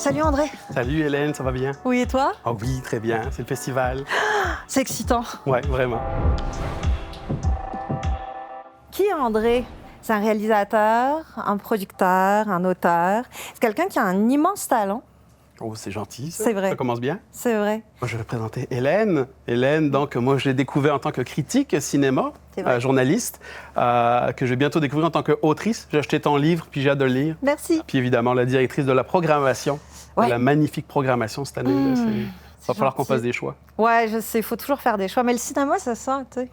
Salut André. Salut Hélène, ça va bien? Oui, et toi? Ah oui, très bien, c'est le festival. C'est excitant. Ouais, vraiment. Qui est André? C'est un réalisateur, un producteur, un auteur. C'est quelqu'un qui a un immense talent. Oh, c'est gentil, ça. C'est vrai. Ça commence bien. C'est vrai. Moi, je vais présenter Hélène. Hélène, donc, moi, je l'ai découvert en tant que critique cinéma, C'est vrai. journaliste, que je vais bientôt découvrir en tant qu'autrice. J'ai acheté ton livre, puis j'ai hâte de le lire. Merci. Puis évidemment, la directrice de la programmation, Ouais. de la magnifique programmation cette année. Là, il va falloir qu'on gentil. fasse des choix. Ouais, je sais, il faut toujours faire des choix. Mais le cinéma, c'est ça, tu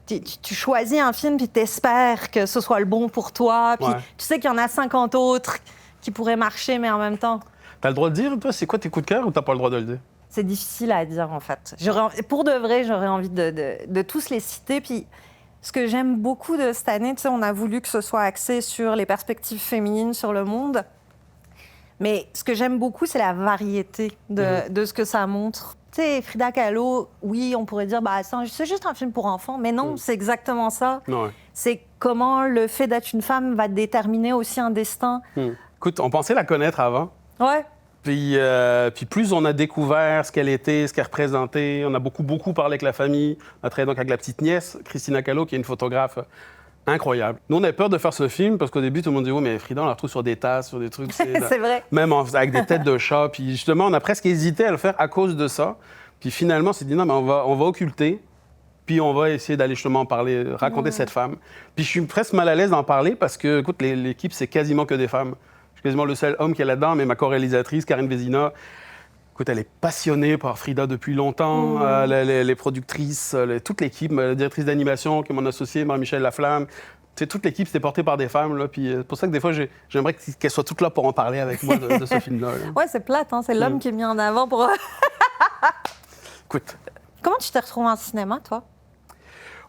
sais. Tu choisis un film, puis t'espères que ce soit le bon pour toi. Puis Ouais. tu sais qu'il y en a 50 autres qui pourraient marcher, mais en même temps, T'as le droit de dire, toi, c'est quoi tes coups de cœur ou t'as pas le droit de le dire? c'est difficile à dire, en fait. Pour de vrai, j'aurais envie de tous les citer. Puis ce que j'aime beaucoup de cette année, tu sais, on a voulu que ce soit axé sur les perspectives féminines sur le monde. Mais ce que j'aime beaucoup, c'est la variété de ce que ça montre. Tu sais, Frida Kahlo, oui, on pourrait dire, bah, c'est juste un film pour enfants. Mais non, c'est exactement ça. Non, ouais. C'est comment le fait d'être une femme va déterminer aussi un destin. Écoute, on pensait la connaître avant. Ouais. Puis plus on a découvert ce qu'elle était, ce qu'elle représentait, on a beaucoup parlé avec la famille. On a travaillé donc avec la petite nièce, Christina Kahlo, qui est une photographe incroyable. Nous, on avait peur de faire ce film parce qu'au début, tout le monde dit « Oui, mais Frida, on la retrouve sur des tasses, sur des trucs. » C'est vrai. Même avec des têtes de chat. Puis justement, on a presque hésité à le faire à cause de ça. Puis finalement, on s'est dit « Non, mais on va occulter. » Puis on va essayer d'aller justement en parler, raconter cette femme. Puis je suis presque mal à l'aise d'en parler parce que, écoute, l'équipe, c'est quasiment que des femmes. Je suis quasiment le seul homme qui est là-dedans, mais ma co-réalisatrice, Karine Vézina, écoute, elle est passionnée par Frida depuis longtemps. Les productrices, toute l'équipe, la directrice d'animation qui est mon associée, Marie-Michel Laflamme. Tu sais, toute l'équipe, c'était portée par des femmes. Là, puis c'est pour ça que des fois, j'aimerais qu'elles soient toutes là pour en parler avec moi de ce film-là. Là. Ouais, c'est plate, hein? C'est l'homme qui est mis en avant pour... Écoute, Comment tu t'es retrouvé en cinéma, toi?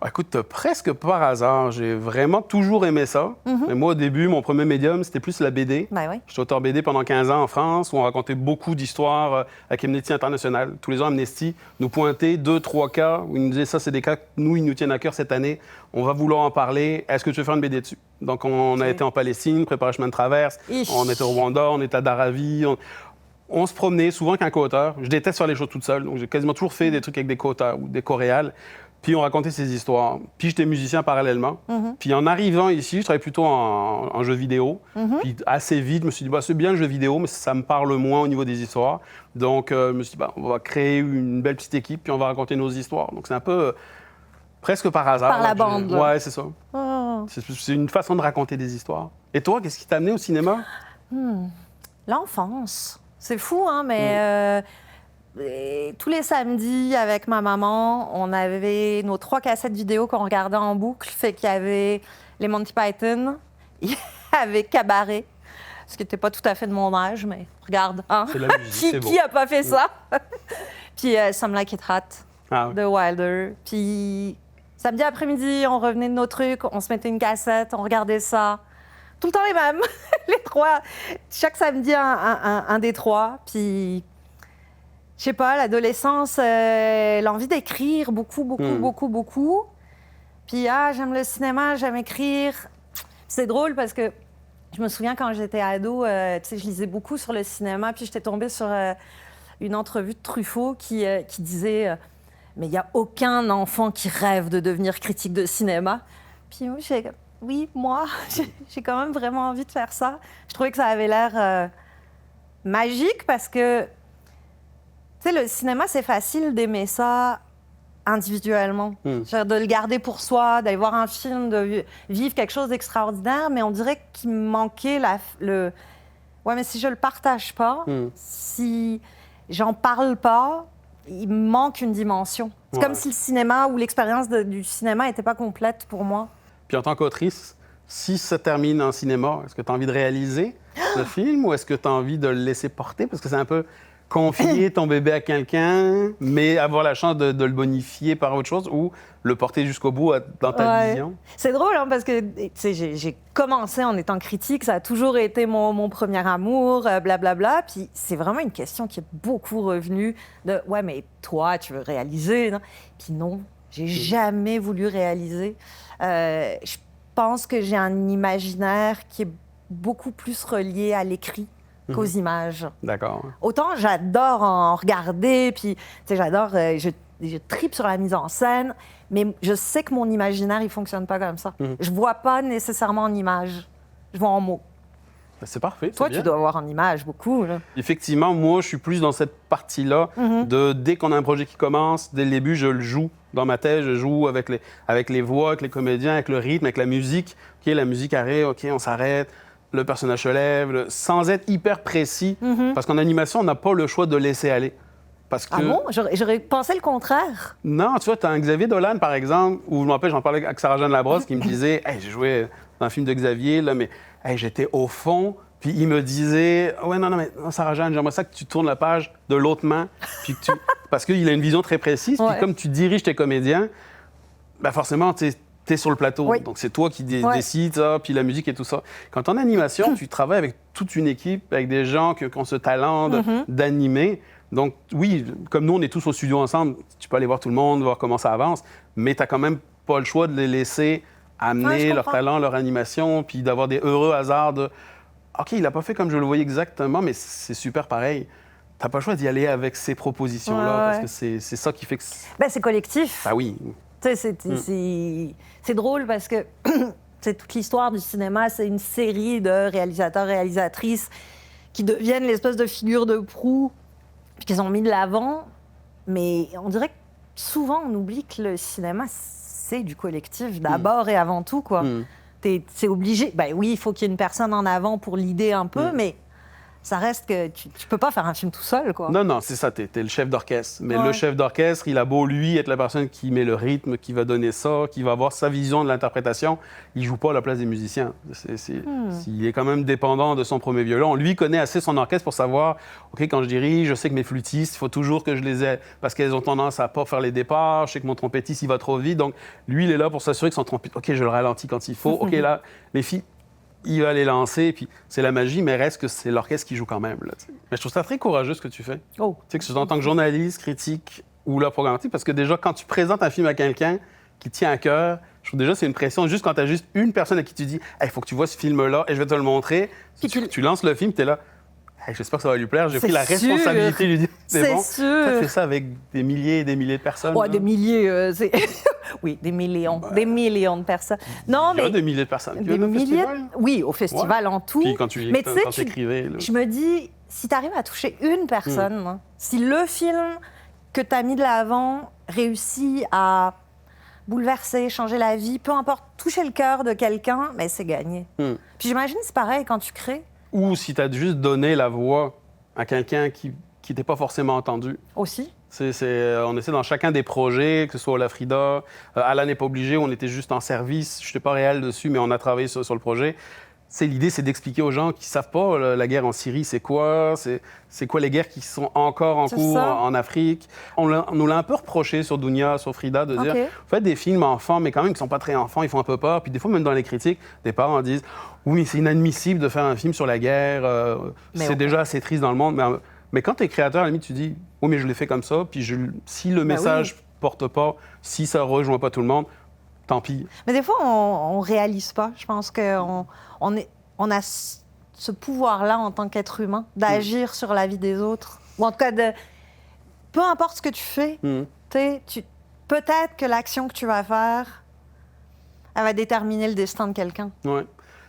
écoute, presque par hasard, j'ai vraiment toujours aimé ça. Mais moi, au début, mon premier médium, c'était plus la BD. Ben oui. J'étais auteur BD pendant 15 ans en France, où on racontait beaucoup d'histoires avec Amnesty International. Tous les ans, Amnesty nous pointait 2-3 cas, où ils nous disaient ça, c'est des cas que nous, ils nous tiennent à cœur cette année. On va vouloir en parler. Est-ce que tu veux faire une BD dessus? Donc, on a été en Palestine, préparé chemin de traverse. Ich. On était au Rwanda, on était à Daravi. On se promenait souvent qu'un co-auteur. Je déteste faire les choses toute seule, donc j'ai quasiment toujours fait des trucs avec des co-auteurs ou des co-réals. Puis on racontait ces histoires. Puis j'étais musicien parallèlement. Puis en arrivant ici, je travaillais plutôt en jeu vidéo. Puis assez vite, je me suis dit, bah, c'est bien le jeu vidéo, mais ça me parle moins au niveau des histoires. Donc je me suis dit, bah, on va créer une belle petite équipe, puis on va raconter nos histoires. Donc c'est un peu presque par hasard. Par la là, bande. Ouais, c'est ça. Oh. C'est une façon de raconter des histoires. Et toi, qu'est-ce qui t'a amené au cinéma? L'enfance. C'est fou, hein, mais tous les samedis, avec ma maman, on avait nos 3 cassettes vidéo qu'on regardait en boucle. Fait qu'il y avait les Monty Python, il y avait Cabaret, ce qui n'était pas tout à fait de mon âge, mais regarde, hein? C'est la musique, c'est beau. Qui a pas fait ça? Puis Some Like It Hot Ah, oui. de Wilder. Puis samedi après-midi, on revenait de nos trucs, on se mettait une cassette, on regardait ça. Tout le temps les mêmes, les 3. Chaque samedi, un des 3. Puis, je sais pas, l'adolescence, l'envie d'écrire beaucoup. Puis, j'aime le cinéma, j'aime écrire. C'est drôle parce que je me souviens quand j'étais ado, tu sais, je lisais beaucoup sur le cinéma. Puis, j'étais tombée sur une entrevue de Truffaut qui disait mais il n'y a aucun enfant qui rêve de devenir critique de cinéma. Puis, oui, moi, j'ai quand même vraiment envie de faire ça. Je trouvais que ça avait l'air magique parce que, tu sais, le cinéma, c'est facile d'aimer ça individuellement. C'est-à-dire de le garder pour soi, d'aller voir un film, de vivre quelque chose d'extraordinaire, mais on dirait qu'il me manquait Ouais, mais si je le partage pas, si j'en parle pas, il me manque une dimension. C'est comme si le cinéma ou l'expérience du cinéma n'était pas complète pour moi. Puis en tant qu'autrice, si ça termine en cinéma, est-ce que tu as envie de réaliser le film ou est-ce que tu as envie de le laisser porter? Parce que c'est un peu confier ton bébé à quelqu'un, mais avoir la chance de le bonifier par autre chose ou le porter jusqu'au bout dans ta vision. C'est drôle, hein, parce que tu sais, j'ai commencé en étant critique, ça a toujours été mon premier amour, blablabla. Puis c'est vraiment une question qui est beaucoup revenue de « Ouais, mais toi, tu veux réaliser, non? » Puis non, j'ai jamais voulu réaliser. Je pense que j'ai un imaginaire qui est beaucoup plus relié à l'écrit qu'aux images. D'accord. Autant j'adore en regarder, puis j'adore, je tripe sur la mise en scène, mais je sais que mon imaginaire, il fonctionne pas comme ça. Je vois pas nécessairement en image, je vois en mots. C'est parfait. Toi, c'est bien. tu dois voir en image beaucoup. Là. Effectivement, moi, je suis plus dans cette partie-là de dès qu'on a un projet qui commence, dès le début, je le joue dans ma tête, je joue avec les voix, avec les comédiens, avec le rythme, avec la musique. OK, la musique arrive, OK, on s'arrête, le personnage se lève, sans être hyper précis, parce qu'en animation, on n'a pas le choix de laisser aller. Parce que... Ah bon? J'aurais pensé le contraire. Non, tu vois, tu as un Xavier Dolan, par exemple, où je me rappelle, j'en parlais avec Sarah-Jeanne Labrosse, qui me disait « Hey, j'ai joué dans un film de Xavier, là, mais hey, j'étais au fond. » Puis il me disait « Ouais, non, mais non, Sarah-Jeanne, j'aimerais ça que tu tournes la page de l'autre main. » Puis que tu... Parce qu'il a une vision très précise. Puis comme tu diriges tes comédiens, ben forcément, tu es sur le plateau. Oui. Donc c'est toi qui décides ça, puis la musique et tout ça. Quand en animation, tu travailles avec toute une équipe, avec des gens qui ont ce talent d'animer. Donc, oui, comme nous, on est tous au studio ensemble, tu peux aller voir tout le monde, voir comment ça avance, mais tu n'as quand même pas le choix de les laisser amener leur talent, leur animation, puis d'avoir des heureux hasards de « OK, il n'a pas fait comme je le voyais exactement, mais c'est super pareil. » Tu n'as pas le choix d'y aller avec ces propositions-là, parce que c'est ça qui fait que... Ben, c'est collectif. Ah oui. C'est drôle parce que toute l'histoire du cinéma, c'est une série de réalisateurs, réalisatrices qui deviennent l'espèce de figure de proue puis qu'ils ont mis de l'avant, mais on dirait que souvent on oublie que le cinéma, c'est du collectif d'abord et avant tout, quoi. C'est obligé. Ben oui, il faut qu'il y ait une personne en avant pour l'idée un peu, mais ça reste que tu peux pas faire un film tout seul, quoi. Non, c'est ça, t'es le chef d'orchestre. Mais le chef d'orchestre, il a beau, lui, être la personne qui met le rythme, qui va donner ça, qui va avoir sa vision de l'interprétation, il joue pas à la place des musiciens. Il est quand même dépendant de son premier violon. Lui connaît assez son orchestre pour savoir, OK, quand je dirige, je sais que mes flûtistes, il faut toujours que je les ai, parce qu'elles ont tendance à pas faire les départs, je sais que mon trompettiste, il va trop vite. Donc, lui, il est là pour s'assurer que son trompettiste, OK, je le ralentis quand il faut. OK, là, les filles, il va les lancer, puis c'est la magie, mais reste que c'est l'orchestre qui joue quand même. Là, mais je trouve ça très courageux, ce que tu fais. Oh. Tu sais, que ce soit en tant que journaliste, critique ou là, programmatique, parce que déjà, quand tu présentes un film à quelqu'un qui tient à cœur, je trouve déjà c'est une pression, juste quand tu as juste une personne à qui tu dis « Il faut que tu vois ce film-là, et je vais te le montrer. » Tu lances le film, tu es là. Hey, j'espère que ça va lui plaire. J'ai pris la responsabilité de lui dire c'est bon. Sûr. Tu fais ça avec des milliers et des milliers de personnes. Ouais, des milliers, c'est... oui, des millions. Des millions de personnes. Non, il y a des milliers de personnes. Des milliers... Oui, au festival en tout. Puis quand tu écrivais... Je me dis, si tu arrives à toucher une personne, si le film que tu as mis de l'avant réussit à bouleverser, changer la vie, peu importe, toucher le cœur de quelqu'un, mais c'est gagné. Puis j'imagine c'est pareil quand tu crées. Ou si tu as juste donné la voix à quelqu'un qui n'était pas forcément entendu. Aussi. On essaie dans chacun des projets, que ce soit la Frida, Alan n'est pas obligé, on était juste en service, je n'étais pas réel dessus, mais on a travaillé sur le projet. L'idée, c'est d'expliquer aux gens qui ne savent pas la guerre en Syrie, c'est quoi, c'est quoi les guerres qui sont encore en cours en Afrique. On nous l'a un peu reproché sur Dounia, sur Frida, de dire, vous faites des films enfants, mais quand même qui ne sont pas très enfants, ils font un peu peur. Puis des fois, même dans les critiques, des parents disent, oui, c'est inadmissible de faire un film sur la guerre, c'est déjà assez triste dans le monde. Mais quand tu es créateur, à la limite, tu dis, oui, mais je l'ai fait comme ça, puis si le message porte pas, si ça rejoint pas tout le monde, tant pis. Mais des fois, on réalise pas. Je pense qu'on a ce pouvoir-là en tant qu'être humain, d'agir sur la vie des autres. Ou en tout cas, peu importe ce que tu fais, peut-être que l'action que tu vas faire, elle va déterminer le destin de quelqu'un. Oui.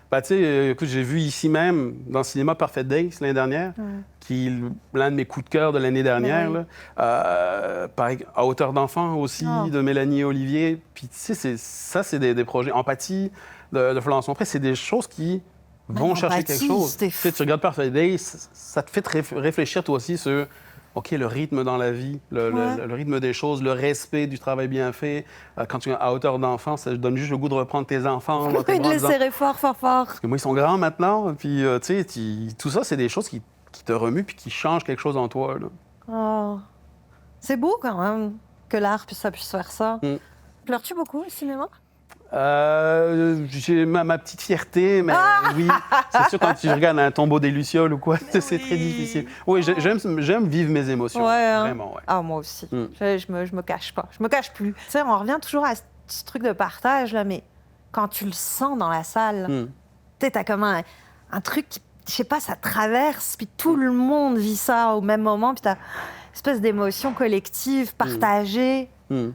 Ben, tu sais, écoute, j'ai vu ici même, dans le cinéma Perfect Days, l'année dernière, qui est l'un de mes coups de cœur de l'année dernière, pareil, À hauteur d'enfant aussi, de Mélanie et Olivier. Puis, tu sais, c'est des projets. Empathie de Florence Lompré, c'est des choses qui vont chercher quelque chose. Tu sais, tu regardes Perfect Days, ça te fait réfléchir toi aussi sur... OK, le rythme dans la vie, le rythme des choses, le respect du travail bien fait. Quand tu es à hauteur d'enfant, ça te donne juste le goût de reprendre tes enfants. Oui, de les serrer fort. Parce que moi, ils sont grands maintenant. Puis, tu sais, tout ça, c'est des choses qui te remuent puis qui changent quelque chose en toi. Là. Oh. C'est beau quand même que l'art puisse faire ça. Pleures-tu beaucoup au cinéma? J'ai ma petite fierté, mais oui, c'est sûr quand tu regardes un Tombeau des Lucioles ou quoi, c'est très difficile. Oui, j'aime vivre mes émotions, vraiment. Ouais. Ah, moi aussi. Je me cache pas. Je me cache plus. Tu sais, on revient toujours à ce truc de partage, là, mais quand tu le sens dans la salle, tu sais, t'as comme un truc je sais pas, ça traverse, puis tout le monde vit ça au même moment, puis t'as une espèce d'émotion collective, partagée. Je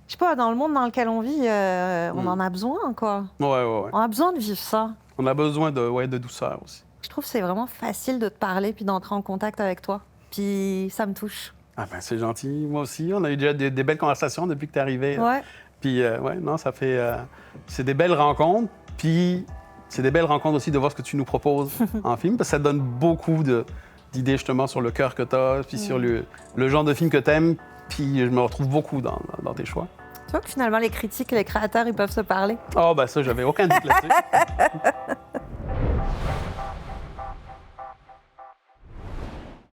sais pas, dans le monde dans lequel on vit, on en a besoin, quoi. Ouais. On a besoin de vivre ça. On a besoin de douceur aussi. Je trouve que c'est vraiment facile de te parler puis d'entrer en contact avec toi. Puis ça me touche. Ah ben c'est gentil, moi aussi. On a eu déjà des belles conversations depuis que tu es arrivé. Ouais. Puis non, ça fait... c'est des belles rencontres, puis c'est des belles rencontres aussi de voir ce que tu nous proposes en film, parce que ça te donne beaucoup d'idées justement sur le cœur que tu as, puis sur le genre de film que tu aimes, puis je me retrouve beaucoup dans tes choix. Tu vois que finalement, les critiques et les créateurs, ils peuvent se parler. Ah ben ça, j'avais aucun doute là-dessus.